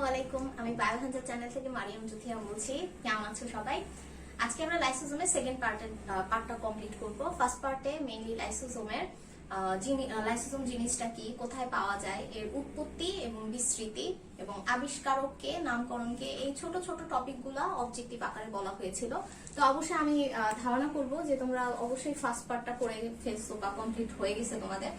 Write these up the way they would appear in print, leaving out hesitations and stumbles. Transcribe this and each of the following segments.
আসসালামু আলাইকুম। আমি বায়োহান্টার চ্যানেল থেকে মারিয়াম জুথিয়া বলছি। কেমন আছো সবাই? আজকে আমরা লাইসোজোমের সেকেন্ড পার্টটা কমপ্লিট করব। ফার্স্ট পার্টে মেইনলি লাইসোজোম জিনিসটা কি, কোথায় পাওয়া যায়, এর উৎপত্তি এবং বিস্তৃতি এবং আবিষ্কারককে, নামকরণকে, এই ছোট ছোট টপিকগুলো অবজেক্টিভ আকারে বলা হয়েছিল। তো অবশ্যই আমি ধারণা করব যে তোমরা অবশ্যই ফার্স্ট পার্টটা করে ফেলছো বা কমপ্লিট হয়ে গেছে তোমাদের।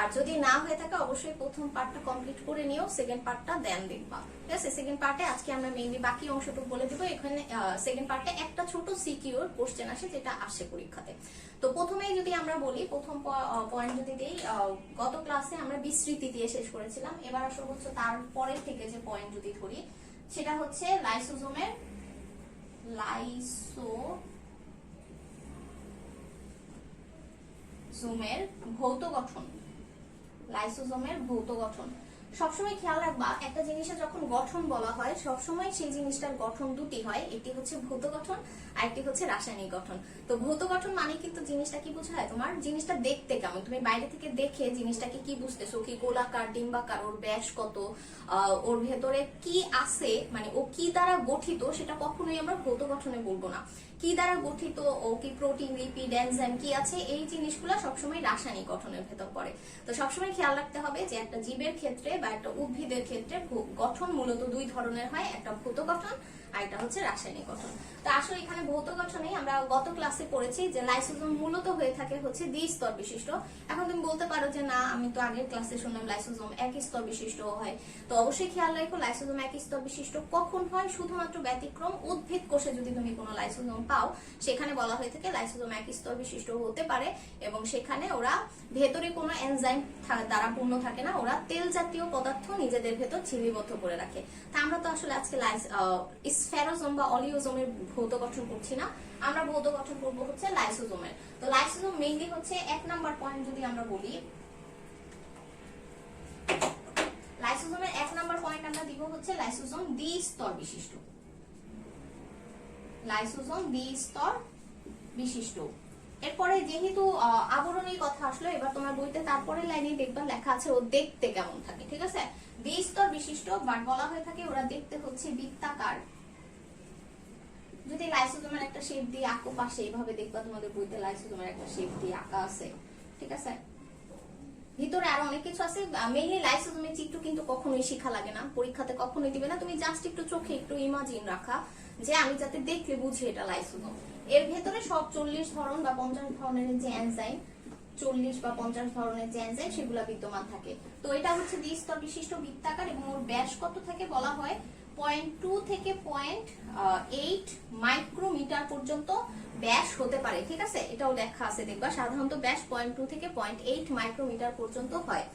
আর যদি না হয়ে থাকে অবশ্যই প্রথম পার্টটা কমপ্লিট করে নিও, সেকেন্ড পার্টটা দেন দেখবা। ঠিক আছে, সেকেন্ড পার্টে আজকে আমরা মেইনলি বাকি অংশটুকু বলে দেবো। এখানে সেকেন্ড পার্টে একটা ছোট সিকিউর কোশ্চেন আসে যেটা আসে পরীক্ষাতে। তো প্রথমেই যদি আমরা বলি, প্রথম পয়েন্ট যদি দেই, গত ক্লাসে আমরা বিস্তৃতি দিয়ে শেষ করেছিলাম। এবার আসলে হচ্ছে তারপরের থেকে যে পয়েন্ট যদি ধরি, সেটা হচ্ছে লাইসোজোমের ভৌত গঠন। লাইসোজোমের ভৌত গঠন সবসময় খেয়াল রাখবা, একটা জিনিসের যখন গঠন বলা হয় সবসময় সেই জিনিসটার গঠন দুটি হয়, একটি হচ্ছে ভৌত গঠন আর একটি হচ্ছে রাসায়নিক গঠন। তো ভৌত গঠন মানে কিন্তু জিনিসটা কি বোঝায়, তোমার জিনিসটা দেখতে কেমন, তুমি বাইরে থেকে দেখে জিনিসটাকে কি বুঝতেছো, কি গোলাকার, ডিম্বাকার, ওর ব্যাস কত, ওর ভেতরে কি আছে, মানে ও কি দ্বারা গঠিত, সেটা কখনোই আমরা ভৌত গঠনে বলবো না। কি দ্বারা গঠিত, ও কি প্রোটিন, লিপিড, এনজাইম কি আছে, এই জিনিসগুলো সবসময় রাসায়নিক গঠনের ভেতর পড়ে। তো সবসময় খেয়াল রাখতে হবে যে একটা জীবের ক্ষেত্রে বা একটা উদ্ভিদের ক্ষেত্রে গঠন মূলত দুই ধরনের হয়, একটা ভৌত গঠন আর একটা হচ্ছে রাসায়নিক গঠন। তো আসলে এখানে ভৌত গঠনে আমরা গত ক্লাসে পড়েছি যে লাইসোজোম মূলত হয়ে থাকে হচ্ছে দ্বিস্তর বিশিষ্ট। এখন তুমি বলতে পারো যে না, আমি তো আগের ক্লাসে শুনলাম লাইসোজোম এক স্তর বিশিষ্ট হয়। তো অবশ্যই খেয়াল রাখো, লাইসোজোম এক স্তর বিশিষ্ট কখন হয়, শুধুমাত্র ব্যতিক্রম উদ্ভিদ কোষে যদি তুমি কোনো লাইসোজোম পাও, সেখানে বলা হয়ে থাকে লাইসোজোম এক স্তর বিশিষ্ট হতে পারে এবং সেখানে ওরা ভেতরে কোনো এনজাইম দ্বারা পূর্ণ থাকে না, ওরা তেল জাতীয় পদার্থ নিজেদের ভেতর ঝিল্লিবদ্ধ করে রাখে। তা আমরা তো আসলে আজকে স্ফেরোজোম বা অলিওজোমের ভৌত গঠন করছি না, আমরা ভৌত গঠন করবো হচ্ছে লাইসোজোমের। তো লাইসোজোম মেইনলি হচ্ছে এক নাম্বার পয়েন্ট যদি আমরা বলি, লাইসোজোমের এক নাম্বার পয়েন্ট আমরা দিব হচ্ছে লাইসোজোম দ্বিস্তর বিশিষ্ট। লাইসোজোম দ্বিস্তর বিশিষ্ট। এরপরে যেহেতু আবরণীর কথা আসলো, এবার তোমার বইতে তারপরে লাইনে দেখবা লেখা আছে ও দেখতে কেমন থাকে। ঠিক আছে, দ্বিস্তর বিশিষ্ট, বাট বলা হয়ে থাকে ওরা দেখতে হচ্ছে বৃত্তাকার। যদি লাইসোজোমের একটা শেপ দিয়ে আঁকো পাশে, এইভাবে দেখবা তোমাদের বইতে লাইসোজোমের একটা শেপ দিয়ে আঁকা আছে। ঠিক আছে, ভিতরে আরো অনেক কিছু আছে। মেইনলি লাইসোজোমের চিত্র কিন্তু কখনোই শেখা লাগে না, পরীক্ষাতে কখনোই দিবে না। তুমি জাস্ট একটু চোখে একটু ইমাজিন রাখা যে আমি যাতে দেখলে বুঝি এটা লাইসোজোম। এর ভেতরে সব 40 ধরন বা 50 ধরনের যে এনজাইম, 40 বা 50 ধরনের যে এনজাইম সেগুলো বিদ্যমান থাকে। তো এটা হচ্ছে দ্বিস্তর বিশিষ্ট, বৃত্তাকার এবং ওর ব্যাস কত থাকে বলা হয় 0.2 থেকে 0.8 মাইক্রোমিটার পর্যন্ত ব্যাস হতে পারে। ঠিক আছে, এটাও লেখা আছে দেখবা, সাধারণত ব্যাস 0.2 থেকে 0.8 মাইক্রোমিটার পর্যন্ত হয়।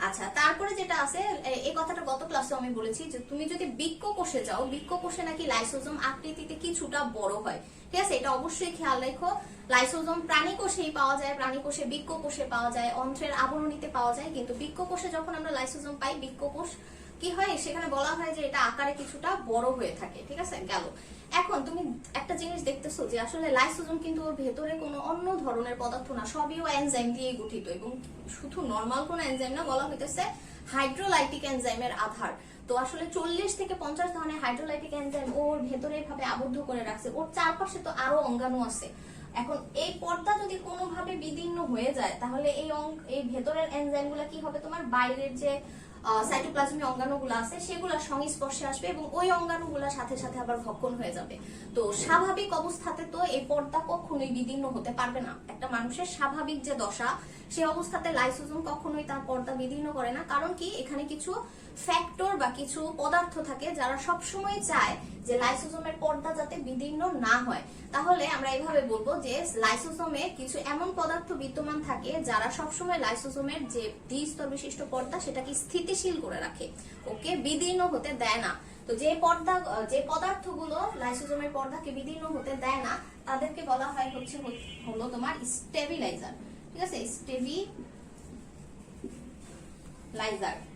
আচ্ছা, তারপরে যেটা আছে, এই কথাটা গত ক্লাসে আমি বলেছি যে তুমি যদি বৃক্ক কোষে যাও, বৃক্ক কোষে নাকি লাইসোজোম আকৃতিতে কিছুটা বড় হয়। ঠিক আছে, এটা অবশ্যই খেয়াল রাখো। লাইসোজোম প্রাণী কোষেই পাওয়া যায়, প্রাণী কোষে, বৃক্ক কোষে পাওয়া যায়, অন্ত্রের আবরণীতে পাওয়া যায়, কিন্তু বৃক্ক কোষে যখন আমরা লাইসোজোম পাই, বৃক্ক কোষ কি হয়, সেখানে বলা হয় যে এটা আকারে কিছুটা বড় হয়ে থাকে। ঠিক আছে, গেল। এখন তুমি একটা জিনিস দেখতেছো যে আসলে লাইসোজোম কিন্তু ওর ভেতরে কোনো অন্য ধরনের পদার্থ না, সবই ও এনজাইম দিয়ে গঠিত এবং শুধু নরমাল কোনো এনজাইম না, বলা হইতেছে হাইড্রোলাইটিক এনজাইমের আধার। তো আসলে 40 থেকে 50 ধরনের হাইড্রোলাইটিক এনজাইম ওর ভেতরে এভাবে আবদ্ধ করে রাখছে। ওর চারপাশে তো আরো অঙ্গাণু আছে। এখন এই পর্দা যদি কোনোভাবে বিদীর্ণ হয়ে যায়, তাহলে এই ভেতরের এনজাইমগুলো কি হবে, তোমার বাইরের যে সাইটোপ্লাজমিক অঙ্গাণুগুলো আছে সেগুলোর সংস্পর্শে আসবে এবং ওই অঙ্গাণুগুলোর সাথে সাথে আবার ভক্ষণ হয়ে যাবে। তো স্বাভাবিক অবস্থাতে তো এই পর্দা কখনোই বিদীর্ণ হতে পারবে না। একটা মানুষের স্বাভাবিক যে দশা, সে অবস্থাতে লাইসোজোম কখনোই তার পর্দা বিদীর্ণ করে না। কারণ কি, এখানে কিছু ফ্যাক্টর বা কিছু পদার্থ থাকে যারা সবসময় চায় যে লাইসোজোমের পর্দা যাতে বিদীর্ণ না হয়। তাহলে আমরা এভাবে বলবো যে লাইসোজোমে কিছু এমন পদার্থ বিদ্যমান থাকে যারা সবসময় লাইসোজোমের যে দ্বিস্তর বিশিষ্ট পর্দা সেটাকে স্থিতিশীল করে রাখে, ওকে বিদীর্ণ হতে দেয় না। তো যে পদার্থগুলো লাইসোজোমের পর্দাকে বিদীর্ণ হতে দেয় না, তাদেরকে বলা হয় হলো তোমার স্টেবিলাইজার। ঠিক আছে, স্টেবিলাইজার।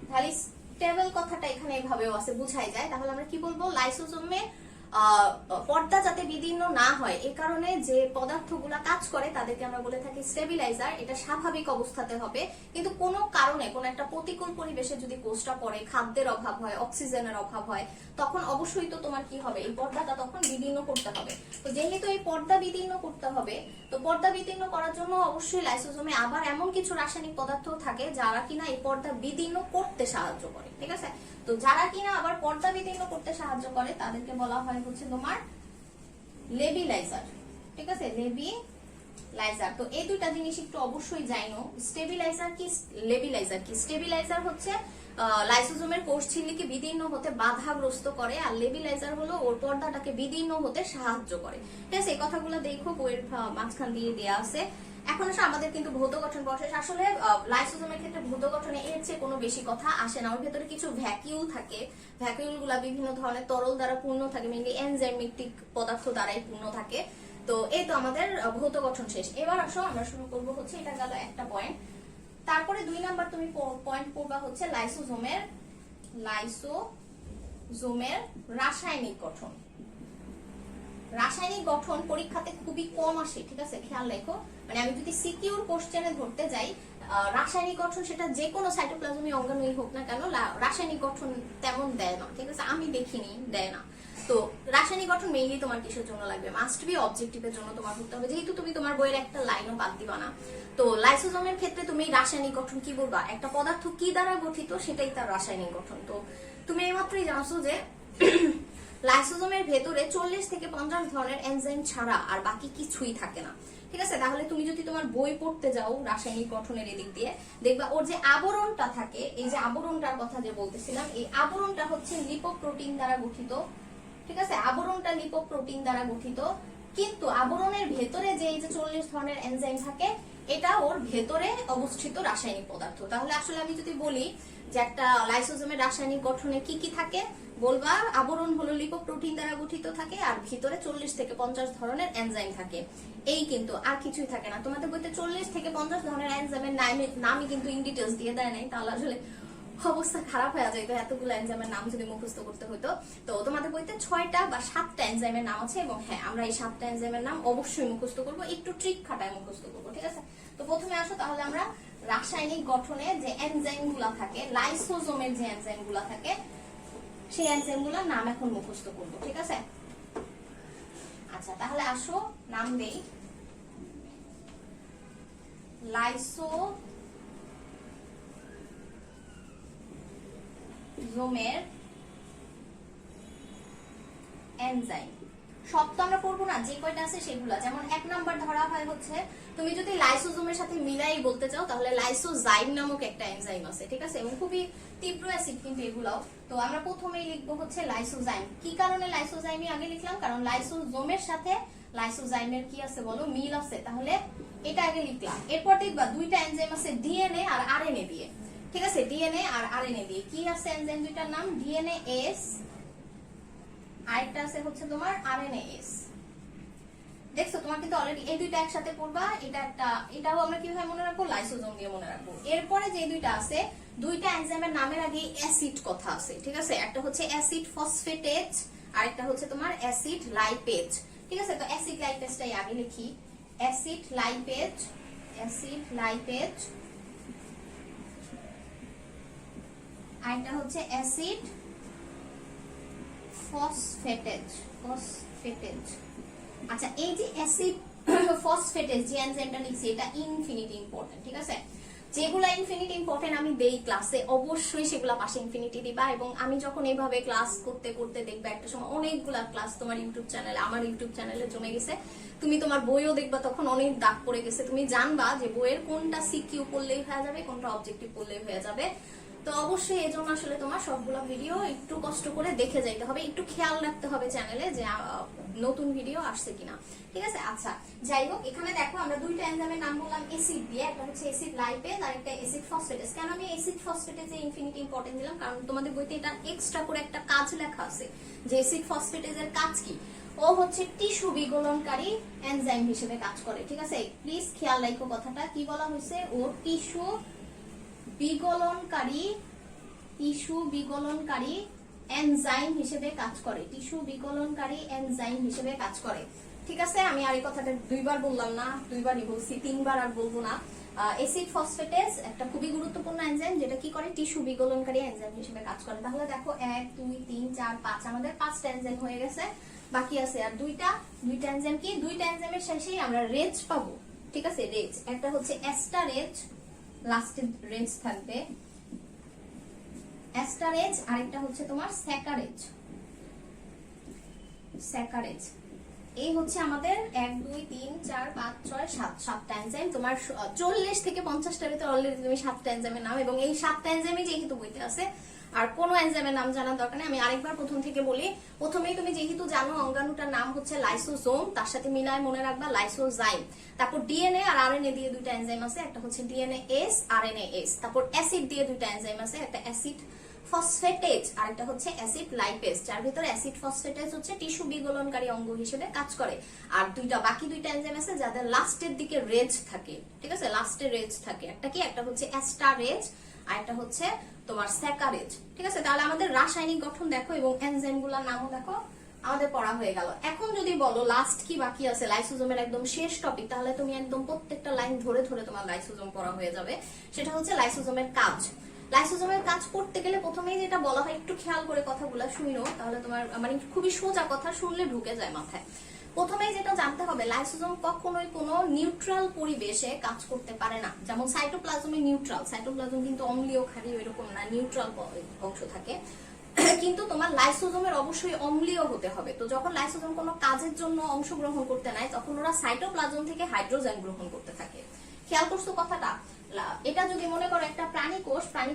তাহলে স্টেবল কথাটা এখানে এভাবেও আছে, বুঝাই যায়। তাহলে আমরা কি বলবো, লাইসোজোমে পর্দা যাতে বিদীর্ণ না হয় এই কারণে যে পদার্থগুলা কাজ করে তাদেরকে আমরা বলে থাকি স্টেবিলাইজার। এটা স্বাভাবিক অবস্থাতে হবে, কিন্তু কোনো কারণে কোনো একটা প্রতিকূল পরিবেশে যদি কোষটা পড়ে, খাদ্যের অভাব হয়, অক্সিজেনের অভাব হয়, তখন অবশ্যই তো তোমার কি হবে, এই পর্দাটা তখন বিদীর্ণ করতে হবে। তো যেহেতু এই পর্দা বিদীর্ণ করতে হবে, তো পর্দা বিদীর্ণ করার জন্য অবশ্যই লাইসোজোমে আবার এমন কিছু রাসায়নিক পদার্থ থাকে যারা কিনা এই পর্দা বিদীর্ণ করতে সাহায্য করে, ঠিক আছে। তো যারা কিনা আবার পর্দা বিদীর্ণ করতে সাহায্য করে তাদেরকে বলা হয় হচ্ছে তোমার লেবিলাইজার, ঠিক আছে, লেবিলাইজার। তো এই দুইটা জিনিস একটু অবশ্যই জানো, স্টেবিলাইজার কি, লেবিলাইজার কি। স্টেবিলাইজার হচ্ছে লাইসোজোমের কোষ ঝিল্লিকে বিদীর্ণ হতে বাধাগ্রস্ত করে, আর লেবিলাইজার হলো ওর পর্দাটাকে বিদীর্ণ হতে সাহায্য করে, ঠিক আছে। এই কথাগুলো দেখো বইয়ের মাঝখান দিয়ে দেয়া আছে। এখন আসলে আমাদের কিন্তু ভৌত গঠন প্রসেস, আসলে লাইসোজোমের ক্ষেত্রে ভৌত গঠনে এর চেয়ে কোনো বেশি কথা আসে না। ওর ভেতরে কিছু ভ্যাকিউল থাকে, ভ্যাকিউল গুলা বিভিন্ন ধরনের তরল দ্বারা পূর্ণ থাকে, মেইনলি এনজাইমেটিক পদার্থ দ্বারাই পূর্ণ থাকে। তো এই তো আমাদের ভৌত গঠন শেষ। এবার আসো আমরা শুরু করব হচ্ছে, এটা গেল একটা পয়েন্ট। তারপরে 2 নাম্বার তুমি পয়েন্ট পড়বা হচ্ছে লাইসোজোমের রাসায়নিক গঠন। রাসায়নিক গঠন পরীক্ষাতে খুবই কম আসে, ঠিক আছে, খেয়াল রাখো। মানে আমি যদি সিকিউর কোশ্চেনে ধরতে যাই, রাসায়নিক গঠন সেটা যে কোনো সাইটোপ্লাজমিক অঙ্গাণুই হোক না কেন, রাসায়নিক গঠন তেমন দেয় না, ঠিক আছে, আমি দেখিনি, দেয় না। তো রাসায়নিক গঠন মেইনলি তোমার কিসের জন্য লাগবে, মাস্ট বি অবজেক্টিভের জন্য তোমার করতে হবে, যেহেতু তুমি তোমার বইয়ের একটা লাইনও বাদ দিবা না। তো লাইসোজোমের ক্ষেত্রে তুমি রাসায়নিক গঠন কি বলবা, একটা পদার্থ কি দ্বারা গঠিত সেটাই তার রাসায়নিক গঠন। তো তুমি এইমাত্রই জানছো যে লাইসোজোমের ভেতরে 40 থেকে 50 ধরনের এনজাইম ছাড়া আর বাকি কিছুই থাকে না, ঠিক আছে। তাহলে তুমি যদি তোমার বই পড়তে যাও রাসায়নিক গঠনের এদিক দিয়ে, দেখবা ওর যে আবরণটা থাকে, এই যে আবরণটার কথা যে বলতেছিলাম, এই আবরণটা হচ্ছে লিপোপ্রোটিন দ্বারা গঠিত, ঠিক আছে। আবরণটা লিপোপ্রোটিন দ্বারা গঠিত, কিন্তু আবরণের ভেতরে যে এই যে 40 ধরনের এনজাইম থাকে, এটা ওর ভেতরে অবস্থিত রাসায়নিক পদার্থ। তাহলে আসলে আমি যদি বলি যে একটা লাইসোজোমের রাসায়নিক গঠনে কি কি থাকে, বলবা আবরণ হলো লিপোপ্রোটিন দ্বারা গঠিত থাকে, আর ভিতরে 40 থেকে 50 ধরনের এনজাইম থাকে, এই কিন্তু আর কিছুই থাকে না। তোমাদের বইতে 40 থেকে 50 ধরনের এনজাইমের নামই কিন্তু ইন ডিটেইলস দিয়ে দেয় নাই, তাহলে আসলে অবস্থা খারাপ হয়ে যায় এতগুলো এনজাইমের নাম যদি মুখস্থ করতে হতো। তো তোমাদের বইতে 6টা বা 7টা এনজাইমের নাম আছে, এবং হ্যাঁ আমরা এই 7টা এনজাইমের নাম অবশ্যই মুখস্থ করবো, একটু ট্রিক খাটায় মুখস্থ করবো, ঠিক আছে। তো প্রথমে আসো তাহলে আমরা রাসায়নিক গঠনে যে এনজাইম গুলা থাকে, লাইসোজোমের যে এনজাইম গুলা থাকে, সেই এনজাইম গুলার নাম এখন মুখস্থ করবো, ঠিক আছে। আচ্ছা তাহলে আসো নাম দেই, লাইসোজোমের এনজাইম। সব তো আমরা করবো না, যে কয়টা আছে সেগুলা। যেমন 1 নাম্বার ধরা হয় হচ্ছে, তুমি যদি লাইসোজোমের সাথে মিলাই বলতে চাও তাহলে লাইসোজাইম নামক একটা এনজাইম আছে, ঠিক আছে, এবং খুবই তীব্র অ্যাসিড কিন্তু এগুলাও। তো আমরা প্রথমেই লিখবো হচ্ছে লাইসোজাইম। কি কারণে লাইসোজাইমই আগে লিখলাম, কারণ লাইসোজোমের সাথে লাইসোজাইমের কি আছে বলো, মিল আছে, তাহলে এটা আগে লিখলাম। এরপর দেখবা 2টা এনজাইম আছে ডিএনএ আর আরএনএ দিয়ে, ঠিক আছে, ডিএনএ আর আরএনএ দিয়ে। কি আছে এনজাইম দুইটার নাম, ডিএনএ এস, আরেকটা আছে হচ্ছে তোমার আরএনএ এস। দেখছো তোমার কিন্তু অলরেডি এই দুইটা একসাথে পড়বা, এটা একটা, এটাও আমরা কিভাবে মনে রাখবো, লাইসোজোম দিয়ে মনে রাখবো। এরপরে যে দুইটা আছে, 2টা এনজাইমের নামের আগে অ্যাসিড কথা আছে, ঠিক আছে, একটা হচ্ছে অ্যাসিড ফসফেটেজ আর একটা হচ্ছে তোমার অ্যাসিড লাইপেজ, ঠিক আছে। তো অ্যাসিড লাইপেজটাই আগে লিখি, অ্যাসিড লাইপেজ, অ্যাসিড লাইপেজ, আর একটা হচ্ছে অ্যাসিড ফসফেটেজ, ফসফেটেজ। আচ্ছা এই যে অ্যাসিড ফসফেটেজ যে এনজাইমটা লিখছি, এটা ইনফিনিটি ইম্পর্টেন্ট, ঠিক আছে। যেগুলা ইনফিনিটি ইম্পর্টেন্ট আমি দেই ক্লাসে, অবশ্যই সেগুলা পাশে ইনফিনিটি দিবা। এবং আমি যখন এইভাবে ক্লাস করতে করতে দেখবা একটা সময় অনেকগুলা ক্লাস তোমার ইউটিউব চ্যানেলে, আমার ইউটিউব চ্যানেলে জমে গেছে, তুমি তোমার বইও দেখবা তখন অনেক দাগ পড়ে গেছে, তুমি জানবা যে বইয়ের কোনটা সিকিউ পড়লেই হয়ে যাবে, কোনটা অবজেক্টিভ পড়লেই হয়ে যাবে। তো অবশ্যই এই জন্য আসলে তোমার সবগুলো ভিডিও একটু কষ্ট করে দেখে যাইতে হবে, একটু খেয়াল রাখতে হবে চ্যানেলে যে নতুন ভিডিও আসছে কিনা, ঠিক আছে। আচ্ছা যাই হোক, এখানে দেখো আমরা 2টা এনজাইমের নাম বললাম অ্যাসিড দিয়ে, একটা হচ্ছে অ্যাসিড লাইপেজ আর একটা অ্যাসিড ফসফেটেজ। কেন আমি অ্যাসিড ফসফেটেজে ইনফিনিটি ইম্পর্টেন্ট দিলাম, কারণ তোমাদের বইতে এটা এক্সট্রা করে একটা কাজ লেখা আছে যে অ্যাসিড ফসফেটেজের কাজ কি, ও হচ্ছে টিস্যু বিগলনকারী এনজাইম হিসেবে কাজ করে, ঠিক আছে। প্লিজ খেয়াল রাখো কথাটা, কি বলা হয়েছে, ও টিস্যু বিগলনকারী এনজাইম হিসেবে কাজ করে, টিস্যু বিকলনকারী এনজাইম হিসেবে কাজ করে। ঠিক আছে, আমি আর এই কথাটা দুইবার বললাম না, দুইবারই বলছি, তিনবার আর বলবো না। অ্যাসিড ফসফেটেজ একটা খুবই গুরুত্বপূর্ণ এনজাইম যেটা কি করে, টিস্যু বিকলনকারী এনজাইম হিসেবে কাজ করে। তাহলে দেখো 1 2 3 4 5 আমাদের 5টা এনজাইম হয়ে গেছে, বাকি আছে আর দুইটা এনজাইম। কি দুইটা এনজাইমের শেষেই আমরা রেজ পাবো। ঠিক আছে, রেজ একটা হচ্ছে অ্যাস্টারেজ, লাস্টে রেজ থাকবে অ্যাস্টারেজ, আরেকটা হচ্ছে তোমার স্যাকারেজ। এই হচ্ছে আমাদের 1 2 3 4 5 6 7 7টা এনজাইম। তোমার 40 থেকে 50টার ভিতরে অলরেডি তুমি 7টা এনজাইমের নাম, এবং এই 7টা এনজাইমই যেহেতু বইতে আছে আর কোনো এনজাইমের নাম জানার দরকার নেই। আমি আরেকবার প্রথম থেকে বলি, প্রথমেই তুমি যেহেতু জানো অঙ্গাণুটার নাম হচ্ছে লাইসোজোম, তার সাথে মিলায় মনে রাখবা লাইসোজাইম। তারপর ডিএনএ আর আরএনএ দিয়ে দুইটা এনজাইম আছে, একটা হচ্ছে ডিএনএ এস, আরএনএ এস। তারপর অ্যাসিড দিয়ে দুইটা এনজাইম আছে, একটা অ্যাসিড ফসফেটেজ আর একটা হচ্ছে অ্যাসিড লাইপেজ, যার ভিতরে অ্যাসিড ফসফেটেজ হচ্ছে টিস্যু বিগলনকারী অঙ্গ হিসেবে কাজ করে। আর বাকি দুইটা এনজাইম আছে যাদের লাস্টের দিকে রেজ থাকে। ঠিক আছে, লাস্টে রেজ থাকে, একটা কি, একটা হচ্ছে অ্যাস্টারেজ আর একটা হচ্ছে তোমার স্যাকারেজ। ঠিক আছে, তাহলে আমাদের রাসায়নিক গঠন দেখো এবং এনজাইমগুলোর নামও দেখো, আমাদের পড়া হয়ে গেল। এখন যদি বলো লাস্ট কি বাকি আছে, লাইসোজোমের একদম শেষ টপিক, তাহলে তুমি একদম প্রত্যেকটা লাইন ধরে ধরে তোমার লাইসোজোম পড়া হয়ে যাবে। সেটা হচ্ছে লাইসোজোমের কাজ। লাইসোজোমের কাজ করতে গেলে প্রথমেই যেটা বলা হয়, একটু খেয়াল করে কথাগুলো শুনো, তাহলে তোমার মানে খুবই সোজা কথা, শুনলে ঢুকে যায় মাথায়। প্রথমেই যেটা জানতে হবে, লাইসোজোম কখনোই কোনো নিউট্রাল পরিবেশে কাজ করতে পারে না। যেমন সাইটোপ্লাজমে নিউট্রাল, সাইটোপ্লাজম কিন্তু অম্লীয় ক্ষারীয় এরকম না, নিউট্রাল অংশ থাকে। কিন্তু তোমার লাইসোজোমের অবশ্যই অম্লীয় হতে হবে। তো যখন লাইসোজোম কোনো কাজের জন্য অংশগ্রহণ করতে নেয়, তখন ওরা সাইটোপ্লাজম থেকে হাইড্রোজেন গ্রহণ করতে থাকে। খেয়াল করছো কথাটা? এটা যদি মনে করো একটা প্রাণী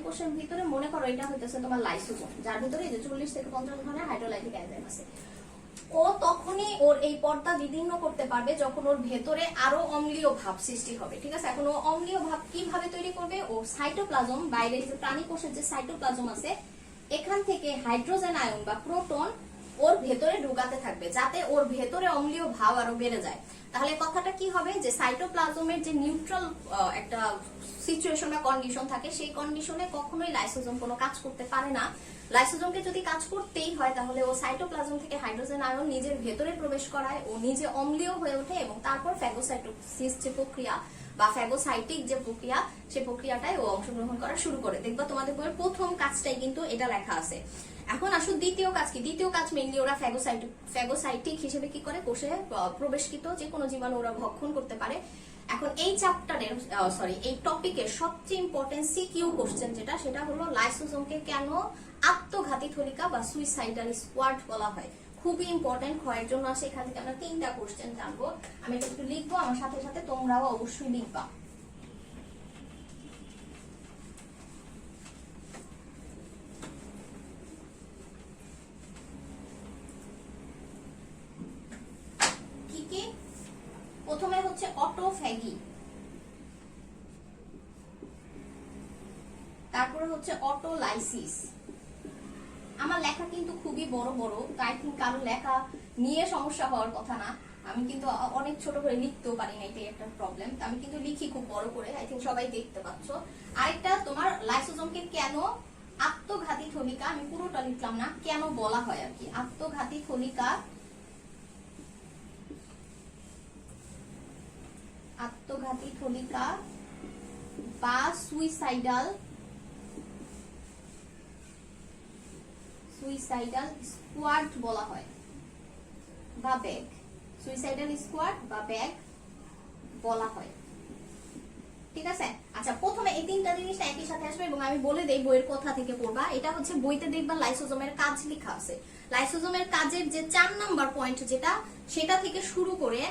কোষের ভিতরে মনে করো এটা হইতেছে তোমার লাইসোজোম, যার ভিতরে 40 থেকে 50 ধরনের হাইড্রোলাইটিক এনজাইম আছে। ও তখনই ওর এই পর্দা বিদীর্ণ করতে পারবে যখন ওর ভেতরে আরো অম্লীয় ভাব সৃষ্টি হবে। ঠিক আছে, এখন ও অম্লীয় ভাব কিভাবে তৈরি করবে? ও সাইটোপ্লাজম, বাইরে যে প্রাণী কোষের যে সাইটোপ্লাজম আছে, এখান থেকে হাইড্রোজেন আয়ন বা প্রোটন ওর ভেতরে ঢুকাতে থাকবে, যাতে ওর ভেতরে অম্লীয় ভাব আরো বেড়ে যায়। তাহলে কথাটা কি হবে, যে সাইটোপ্লাজমের যে নিউট্রাল একটা সিচুয়েশন বা কন্ডিশন থাকে, সেই কন্ডিশনে কখনোই লাইসোজোম কোনো কাজ করতে পারে না। লাইসোজোমকে যদি কাজ করতেই হয়, তাহলে ও সাইটোপ্লাজম থেকে হাইড্রোজেন আয়ন নিজের ভেতরে প্রবেশ করায়, ও নিজে অম্লীয় হয়ে ওঠে, এবং তারপর ফ্যাগোসাইটোসিস যে প্রক্রিয়া বা ফ্যাগোসাইটিক যে প্রক্রিয়া, সেই প্রক্রিয়াটাই ও অংশগ্রহণ করা শুরু করে। দেখবা তোমাদের বইয়ের প্রথম কাজটাই কিন্তু এটা লেখা আছে। এখন আসলে দ্বিতীয় কাজ কি? দ্বিতীয় কাজ মেইনলি ওরা ফ্যাগোসাইটিক হিসেবে কি করে, কোষে প্রবেশকৃত যে কোনো জীবাণু ওরা ভক্ষণ করতে পারে। এখন এই চ্যাপ্টারের এই টপিকের সবচেয়ে ইম্পর্টেন্ট সিকিউ কোশ্চেন যেটা, সেটা হলো লাইসোজোমকে কেন আত্মঘাতী থলিকা বা সুইসাইডাল স্কোয়াড বলা হয়। খুবই ইম্পর্টেন্ট, ক্ষয়ের জন্য আসে। এখান থেকে আমরা 3টা কোশ্চেন জানবো। আমি এটা একটু লিখবো, আমার সাথে সাথে তোমরাও অবশ্যই লিখবা। কি কি? প্রথমে হচ্ছে অটোফ্যাগি, তারপরে হচ্ছে অটোলাইসিস। আমার লেখা কিন্তু খুবই বড় বড়, তাই থিঙ্ক কারো লেখা নিয়ে সমস্যা হওয়ার কথা না। আমি কিন্তু অনেক ছোট করে লিখতেও পারি না, এটাই একটা প্রবলেম। আমি কিন্তু লিখি খুব বড় করে, আই থিঙ্ক সবাই দেখতে পাচ্ছ। আরেকটা তোমার লাইসোজোমকে কেন আত্মঘাতী থলিকা, আমি পুরোটা লিখলাম না, কেন বলা হয় আর কি, আত্মঘাতী থলিকা, আত্মঘাতী থলিকা বা সুইসাইডাল স্কোয়াড বলা হয়, বা ব্যাগ। সুইসাইডাল স্কোয়াড বা ব্যাগ বলা হয়। ঠিক আছে, আচ্ছা প্রথমে এই 3টা জিনিস একই সাথে আসবে, এবং আমি বলে দেই বইয়ের কথা থেকে পড়বা। এটা হচ্ছে বইতে দেখবা লাইসোজোমের কাজ লেখা আছে। লাইসোজোমের কাজের যে 4 নাম্বার পয়েন্ট যেটা, সেটা থেকে শুরু করে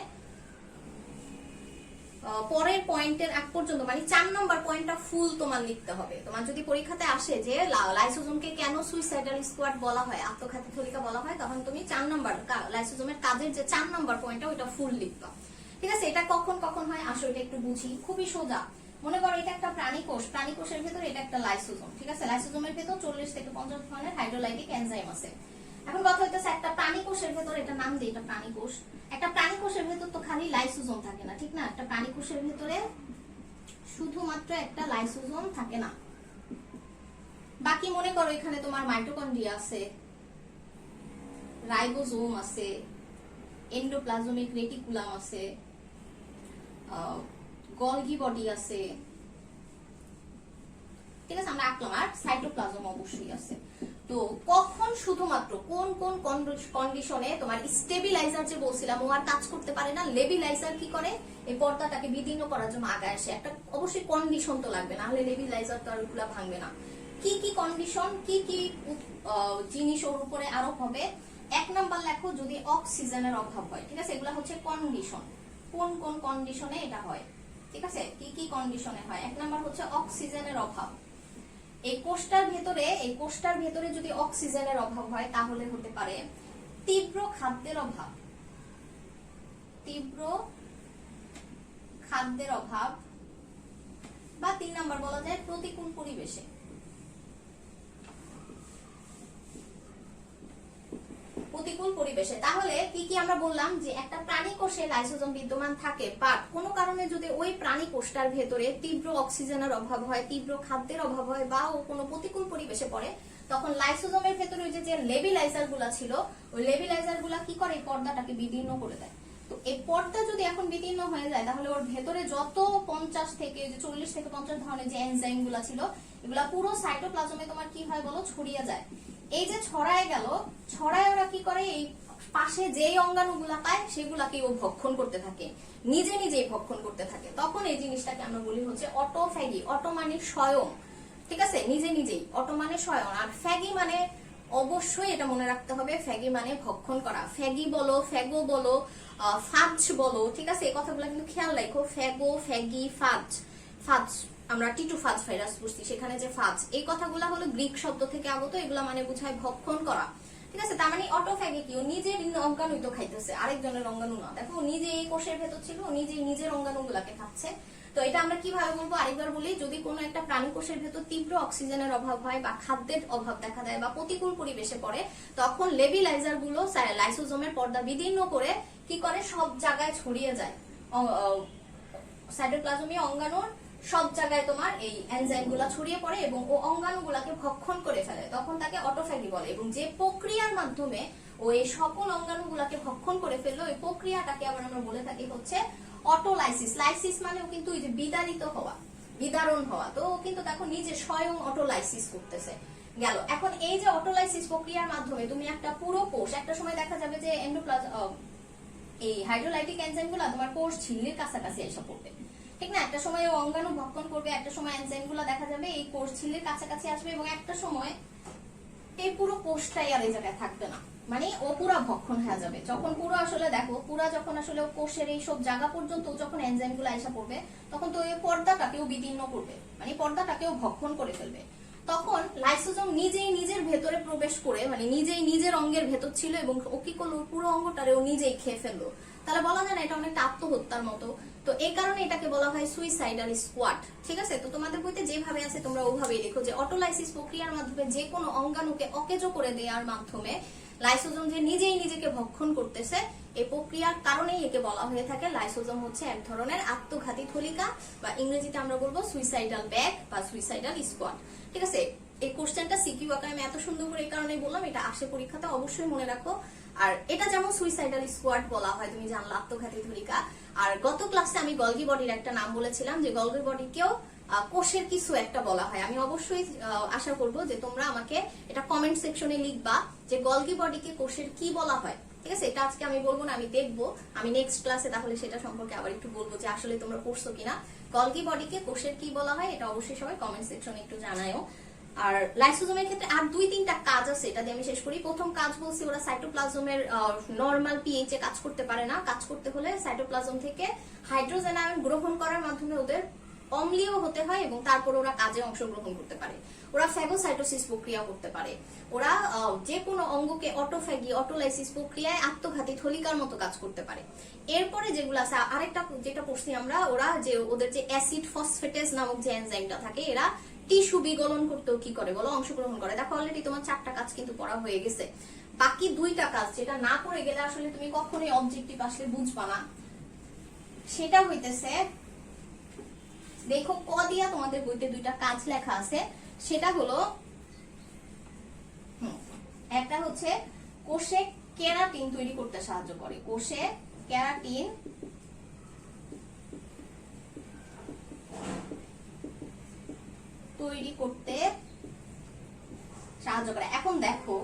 পরের পয়েন্টের আগ পর্যন্ত, মানে 4 নম্বর পয়েন্টটা ফুল তোমার লিখতে হবে। তোমার যদি পরীক্ষাতে আসে যে লাইসোজোমকে কেন সুইসাইডাল স্কোয়াড বলা হয়, আত্মঘাতী থলিকা বলা হয়, তখন তুমি 4 নম্বর লাইসোজোমের কাজের যে 4 নম্বর পয়েন্টটা, ওইটা ফুল লিখবা। ঠিক আছে, এটা কখন কখন হয় আসলে এটা একটু বুঝি, খুবই সোজা। মনে করো এটা একটা প্রাণী কোষের ভেতরে এটা একটা লাইসোজোম। ঠিক আছে, লাইসোজোমের ভেতর 40 থেকে 50 ধরনের হাইড্রোলাইটিক এনজাইম আছে। এখন কথা হইতেছে একটা প্রাণী কোষের ভেতর, এটা নাম দিই, এটা প্রাণী কোষ। একটা প্রাণী কোষের ভেতর তো খালি লাইসোজোম থাকে না, ঠিক না? একটা প্রাণী কোষের ভেতরে শুধুমাত্র একটা লাইসোজোম থাকে না, বাকি মনে করো এখানে তোমার মাইটোকন্ড্রিয়া আছে, রাইবোজোম আছে, এন্ডোপ্লাজমিক রেটিকুলাম আছে, গলগি বডি আছে, ঠিক আছে, আমরা আঁকলাম। আর সাইটোপ্লাজম অবশ্যই আছে। তো কখন শুধুমাত্র কোন কোন কন্ডিশনে তোমার স্টেবিলাইজার যে বলছিলাম ও আর কাজ করতে পারে না, লেবিলাইজার কি করে, এই পর্দাটাকে বিদীর্ণ করার জন্য আগায় আসে। একটা অবশ্যই কন্ডিশন তো লাগবে, না হলে লেবিলাইজার তো আর ওগুলা ভাঙবে না। কি কি কন্ডিশন, কি কি জিনিস ওর উপরে আরোপ হবে? 1 নাম্বার লেখো, যদি অক্সিজেনের অভাব হয়। ঠিক আছে, এগুলা হচ্ছে কন্ডিশন, কোন কোন কন্ডিশনে এটা হয়। ঠিক আছে, কি কি কন্ডিশনে হয়? 1 নাম্বার হচ্ছে অক্সিজেনের অভাব। এই কোষটার ভেতরে যদি অক্সিজেনের অভাব হয় তাহলে হতে পারে তীব্র খাদ্যের অভাব, বা 3 নাম্বার বলা যায় প্রতিকূল পরিবেশে। তাহলে কি কি আমরা বললাম যে একটা প্রাণী কোষে লাইসোজোম বিদ্যমান থাকে, বাট কোনো কারণে যদি ওই প্রাণী কোষটার ভেতরে তীব্র অক্সিজেনের অভাব হয়, তীব্র খাদ্যের অভাব হয়, বা ও কোনো প্রতিকূল পরিবেশে পড়ে, তখন লাইসোজোমের ভেতরে ওই যে লেবিলাইজার গুলা ছিল, ওই লেবিলাইজার গুলা কি করে, পর্দাটাকে বিদীর্ণ করে দেয়। তো এই পর্দা যদি এখন বিদীর্ণ হয়ে যায় তাহলে ওর ভেতরে যত 50 থেকে 40 থেকে 50 ধরনের যে এনজাইম গুলা ছিল, এগুলা পুরো সাইটোপ্লাজমে তোমার কি হয় বলো, ছড়িয়ে যায়। এই যে ছড়ায় গেল, ছড়ায় ওরা কি করে, এই পাশে যেই অঙ্গাণুগুলা পায় সেগুলাকে ও ভক্ষণ করতে থাকে, নিজেই ভক্ষণ করতে থাকে। তখন এই জিনিসটাকে আমরা বলি হচ্ছে অটোফ্যাগি। অটো মানে স্বয়ং, ঠিক আছে, নিজেই। অটো মানে স্বয়ং, আর ফ্যাগি মানে অবশ্যই এটা মনে রাখতে হবে, ফ্যাগি মানে ভক্ষণ করা। ফ্যাগি বলো, ফ্যাগো বলো, ফাজ বলো, ঠিক আছে, এই কথাগুলো কিন্তু খেয়াল রাখো। ফ্যাগো, ফ্যাগি, ফাজ আমরা টিটু ফাজ ভাইরাস বুঝছি, সেখানে যে ফাজ, এই কথাগুলো হলো গ্রিক শব্দ থেকে আগত, এগুলা মানে বোঝায় ভক্ষণ করা। ঠিক আছে, তার মানে অটোফ্যাগি কি, ও নিজের অঙ্গাণুই তো খাইতেছে, আরেকজনের অঙ্গাণু না। দেখো, নিজে এই কোষের ভেতর ছিল, নিজের অঙ্গাণু গুলাকে খাচ্ছে। তো এটা আমরা কিভাবে বলবো, আরেকবার বলি, যদি কোনো একটা প্রাণী কোষের ভেতর তীব্র অক্সিজেনের অভাব হয়, বা খাদ্যের অভাব দেখা দেয়, বা প্রতিকূল পরিবেশে পড়ে, তখন লেবিলাইজার গুলো লাইসোজোমের পর্দা বিদীর্ণ করে কি করে, সব জায়গায় ছড়িয়ে যায়। সাইটোপ্লাজমীয় অঙ্গাণুর সব জায়গায় তোমার এই এনজাইম গুলা ছড়িয়ে পড়ে এবং ও অঙ্গাণু গুলাকে ভক্ষণ করে ফেলে, তখন তাকে অটোফ্যাগি বলে। এবং যে প্রক্রিয়ার মাধ্যমে ও এই সকল অঙ্গাণু গুলাকে ভক্ষণ করে ফেললো, ওই প্রক্রিয়াটাকে আবার আমরা বলে থাকি হচ্ছে অটোলাইসিস। লাইসিস মানেও কিন্তু ওই যে বিদারিত হওয়া, বিদারণ হওয়া। তো ও কিন্তু দেখো নিজে স্বয়ং অটোলাইসিস করতেছে। গেল, এখন এই যে অটোলাইসিস প্রক্রিয়ার মাধ্যমে তুমি একটা পুরো কোষ, একটা সময় দেখা যাবে যে এই হাইড্রোলাইটিক এনজাইম গুলা তোমার কোষ ঝিল্লির কাছাকাছি এসে পড়বে, ঠিক না? একটা সময় ও অঙ্গাণু ভক্ষণ করবে, একটা সময় এনজাইম গুলা দেখা যাবে এই কোষ ঝিল্লির কাছাকাছি আসবে, এবং একটা সময় এই পুরো কোষটাই আর এই জায়গায় থাকবে না, মানে ও পুরা ভক্ষণ হয়ে যাবে। যখন পুরো আসলে দেখো, পুরা যখন আসলে কোষের এই সব জায়গা পর্যন্ত যখন এনজাইম গুলা এসে পড়বে, তখন তো এই পর্দাটাকেও বিদীর্ণ করবে, মানে পর্দাটাকেও ভক্ষণ করে ফেলবে। তখন লাইসোজোম নিজের ভেতরে প্রবেশ করে, মানে নিজের অঙ্গের ভেতর ছিল, এবং ও কি করলো, পুরো অঙ্গটারে ও নিজেই খেয়ে ফেললো। তাহলে বলা যায় না এটা অনেকটা আত্মহত্যার মতো। তো এই কারণে এটাকে বলা হয় সুইসাইডাল স্কোয়াড। ঠিক আছে, তো তোমাদের বইতে যেভাবে আছে তোমরা ওভাবেই লেখো যে অটোলাইসিস প্রক্রিয়ার মাধ্যমে যে কোনো অঙ্গাণুকে অকেজো করে দেওয়ার মাধ্যমে লাইসোজোম যে নিজেই ভক্ষণ করতেছে, এই প্রক্রিয়ার কারণেই একে বলা হয়ে থাকে লাইসোজোম হচ্ছে এক ধরনের আত্মঘাতী থলিকা, বা ইংরেজিতে আমরা বলবো সুইসাইডাল ব্যাগ বা সুইসাইডাল স্কোয়াড। ঠিক আছে, এই কোশ্চেনটা সিকিউ আকারে আমি এত সুন্দর করে এই কারণেই বললাম, এটা আসে পরীক্ষাতে, অবশ্যই মনে রাখো। আর এটা যেমন সুইসাইডাল স্কোয়াড বলা হয়, তুমি জানলা, আত্মঘাতী থলিকা। আর গত ক্লাসে আমি গলগি বডির একটা নাম বলেছিলাম, যে গলগি বডিকেও কোষের কিছু একটা বলা হয়। আমি অবশ্যই আশা করব যে তোমরা আমাকে এটা কমেন্ট সেকশনে লিখবা যে গলগি বডিকে কোষের কি বলা হয়। ঠিক আছে, এটা আজকে আমি বলবো না, আমি দেখবো, আমি নেক্সট ক্লাসে তাহলে সেটা সম্পর্কে আবার একটু বলবো যে আসলে তোমরা পড়ছো কিনা। গলগি বডিকে কোষের কি বলা হয় এটা অবশ্যই সবাই কমেন্ট সেকশনে একটু জানায়ও। আর লাইসোজোমের ক্ষেত্রে আর 2-3টা কাজ আছে, এটা দিয়ে আমি শেষ করি। প্রথম কাজ বলছি, ওরা সাইটোপ্লাজমের নরমাল পিএইচ এ কাজ করতে পারে না। কাজ করতে হলে সাইটোপ্লাজম থেকে হাইড্রোজেন আয়ন গ্রহণ করার মাধ্যমে ওদের অম্লীয় হতে হয়, এবং তারপর ওরা কাজে অংশগ্রহণ করতে পারে। ওরা ফ্যাগোসাইটোসিস প্রক্রিয়া করতে পারে। ওরা যে কোনো অঙ্গকে অটোফ্যাগি, অটোলাইসিস প্রক্রিয়ায় আত্মঘাতী থলিকার মতো কাজ করতে পারে। এরপরে যেগুলো আছে, আরেকটা যেটা পড়ছি আমরা, ওরা যে ওদের যে অ্যাসিড ফসফেটেজ নামক যে এনজাইমটা থাকে, এরা টিস্যু বিগলন করতেও কি করে বলো, অংশগ্রহণ করে। দেখো অলরেডি তোমার 4টা কাজ কিন্তু পড়া হয়ে গেছে। বাকি 2টা কাজ যেটা না করে গেলে আসলে তুমি কখনোই অবজেক্টিভ আসলে বুঝবা না, সেটা হইতেছে, দেখো ক দিয়া তোমাদের বইতে 2টা কাজ লেখা আছে। সেটা হলো, একটা হচ্ছে কোষে কেরাটিন তৈরি করতে সাহায্য করে, কোষে কেরাটিন তৈরি করতে সাহায্য করে। এখন দেখো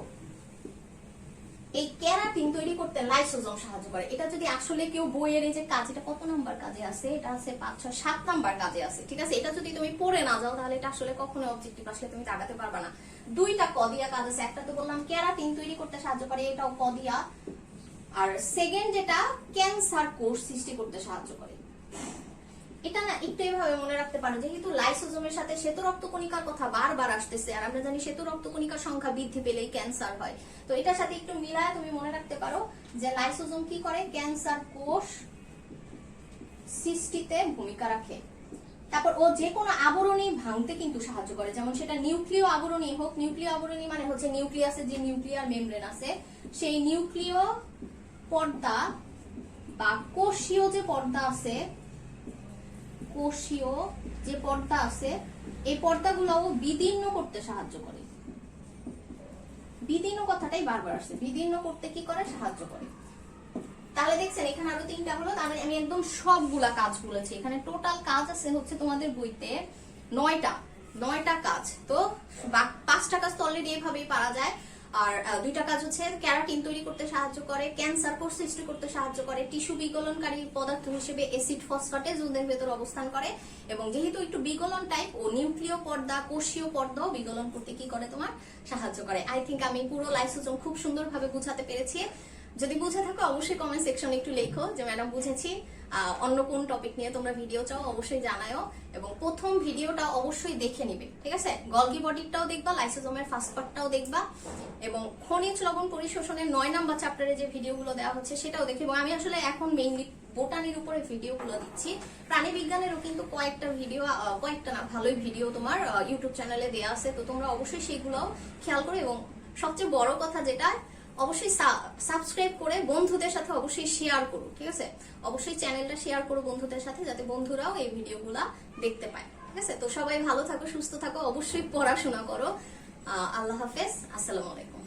এই কেরাটিন তৈরি করতে লাইসোজোম সাহায্য করে। এটা যদি আসলে কেউ বইয়ের এই যে কাজ, এটা কত নাম্বার কাজে আছে, এটা আছে 5, 6, 7 নাম্বার কাজে আছে, ঠিক আছে। এটা যদি তুমি পড়ে না যাও তাহলে এটা আসলে কখনো অবজেক্টিভ আসলে তুমি দাগাতে পারবে না। দুইটা কদিয়া কাজ আছে, একটা তো বললাম কেরাটিন তৈরি করতে সাহায্য করে, এটাও কদিয়া। আর সেকেন্ড যেটা ক্যান্সার কোষ সৃষ্টি করতে সাহায্য করে। এটা না একটু এভাবে মনে রাখতে পারো, যেহেতু লাইসোজোমের সাথে শ্বেত রক্তকণিকার কথা বারবার আসতেছে, আর আমরা জানি শ্বেত রক্তকণিকার সংখ্যা বৃদ্ধি পেলেই ক্যান্সার হয়, তো এটার সাথে একটু মিলায় তুমি মনে রাখতে পারো যে লাইসোজোম কি করে, ক্যান্সার কোষ সৃষ্টিতে ভূমিকা রাখে। তারপর ও যে কোনো আবরণী ভাঙতে কিন্তু সাহায্য করে, যেমন সেটা নিউক্লিয় আবরণী হোক। নিউক্লিয় আবরণী মানে হচ্ছে নিউক্লিয়াসের যে নিউক্লিয়ার মেমব্রেন আছে, সেই নিউক্লিয় পর্দা বা কোষীয় যে পর্দা আছে, কোষীয় যে পর্দা আছে, এই পর্দাগুলোও বিদীর্ণ করতে সাহায্য করে। বিদীর্ণ কথাটাই বারবার আসছে, বিদীর্ণ করতে কি করে, সাহায্য করে। তাহলে দেখছেন এখানে আরো 3টা হলো, তার মানে আমি একদম সবগুলা কাজ বলেছি। এখানে টোটাল কাজ আছে হচ্ছে তোমাদের বইতে 9টা কাজ। তো 5টা কাজ তো অলরেডি এভাবেই পারা যায়। আর 2টা কাজ হচ্ছে ক্যারাটিন তৈরি করতে সাহায্য করে, ক্যান্সার কোষ সৃষ্টি করতে সাহায্য করে, টিস্যু বিগলনকারী পদার্থ হিসেবে অ্যাসিড ফসফেটেজ উদ্ভিদের ভেতর অবস্থান করে, এবং যেহেতু একটু বিগলন টাইপ, ও নিউক্লিয় পর্দা, কোষীয় পর্দাও বিগলন করতে কি করে, তোমার সাহায্য করে। আই থিংক আমি পুরো লাইসোজোম খুব সুন্দরভাবে বুঝাতে পেরেছি। যদি বুঝে থাকো অবশ্যই কমেন্ট সেকশনে একটু লেখো যে ম্যাডাম বুঝেছি। অন্য কোন টপিক নিয়ে তোমরা ভিডিও চাও অবশ্যই জানাও, এবং প্রথম ভিডিওটা অবশ্যই দেখে নিবে, ঠিক আছে। গলগি বডিটাও দেখবা, লাইসোজোমের ফার্স্ট পার্টটাও দেখবা, এবং খনিজ লবণ পরিশোষণের 9 নাম্বার চ্যাপ্টারে যে ভিডিওগুলো দেওয়া হচ্ছে সেটাও দেখে। এবং আমি আসলে এখন মেইনলি বোটানির উপরে ভিডিওগুলো দিচ্ছি, প্রাণী বিজ্ঞানেরও কিন্তু কয়েকটা ভিডিও, কয়েকটা না ভালোই ভিডিও তোমার ইউটিউব চ্যানেলে দেওয়া আছে, তো তোমরা অবশ্যই সেগুলো খেয়াল করো। এবং সবচেয়ে বড় কথা যেটা, অবশ্যই সাবস্ক্রাইব করে বন্ধুদের সাথে অবশ্যই শেয়ার করো, ঠিক আছে। অবশ্যই চ্যানেলটা শেয়ার করো বন্ধুদের সাথে, যাতে বন্ধুরাও এই ভিডিওগুলা দেখতে পায়, ঠিক আছে। তো সবাই ভালো থাকো, সুস্থ থাকো, অবশ্যই পড়াশোনা করো। আল্লাহ হাফেজ, আসসালামু আলাইকুম।